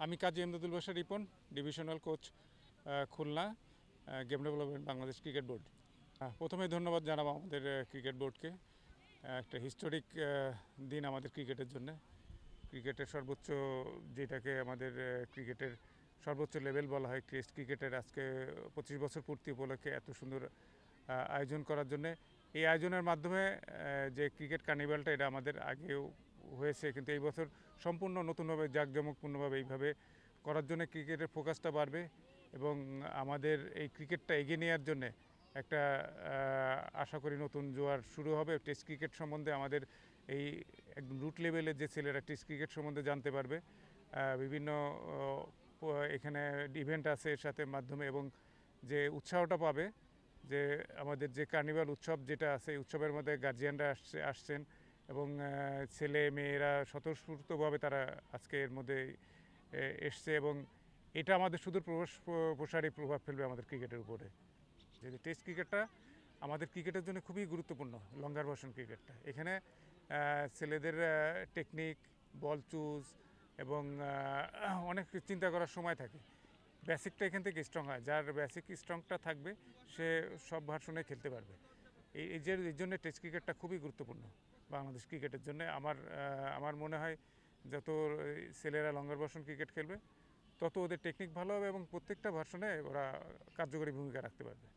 আমি Kazi Emdadul Bashar Ripon, divisional coach Khulna, game development Bangladesh cricket board. প্রথমে ধন্যবাদ জানাবো আমাদের ক্রিকেট বোর্ডকে। একটা হিস্টোরিক দিন আমাদের ক্রিকেটের জন্য। ক্রিকেটের সর্বোচ্চ, যেটাকে আমাদের ক্রিকেটের সর্বোচ্চ লেভেল বলা হয়, টেস্ট ক্রিকেটের আজকে 25 বছর পূর্তি উপলক্ষে এত সুন্দর আয়োজন করার জন্য। এই আয়োজনের মাধ্যমে যে ক্রিকেট কার্নিভালটা, এটা আমাদের আগেও হয়েছে, কিন্তু এই বছর সম্পূর্ণ নতুনভাবে জাঁকজমকপূর্ণভাবে এইভাবে করার জন্য ক্রিকেটের ফোকাসটা বাড়বে এবং আমাদের এই ক্রিকেটটা এগিয়ে নেওয়ার জন্যে একটা আশা করি নতুন জোয়ার শুরু হবে। টেস্ট ক্রিকেট সম্বন্ধে আমাদের এই একদম রুট লেভেলের যে ছেলেরা টেস্ট ক্রিকেট সম্বন্ধে জানতে পারবে, বিভিন্ন এখানে ইভেন্ট আছে এর সাথে মাধ্যমে, এবং যে উৎসাহটা পাবে, যে আমাদের যে কার্নিভাল উৎসব যেটা আছে, এই উৎসবের মধ্যে গার্জিয়ানরা আসছেন এবং ছেলে মেয়েরা স্বতঃস্ফূর্তভাবে তারা আজকে এর মধ্যে এসছে, এবং এটা আমাদের সুদূর প্রসারী প্রভাব ফেলবে আমাদের ক্রিকেটের উপরে। যে টেস্ট ক্রিকেটটা আমাদের ক্রিকেটের জন্য খুবই গুরুত্বপূর্ণ, লঙ্গার ভার্সন ক্রিকেটটা। এখানে ছেলেদের টেকনিক, বল চুজ এবং অনেক চিন্তা করার সময় থাকে। বেসিকটা এখান থেকে স্ট্রং হয়, যার বেসিক স্ট্রংটা থাকবে সে সব ভার্সনে খেলতে পারবে। এই জন্য টেস্ট ক্রিকেটটা খুবই গুরুত্বপূর্ণ বাংলাদেশ ক্রিকেটের জন্য। আমার মনে হয় যত ছেলেরা লঙ্গার ভার্সন ক্রিকেট খেলবে তত ওদের টেকনিক ভালো হবে এবং প্রত্যেকটা ভার্সনে ওরা কার্যকরী ভূমিকা রাখতে পারবে।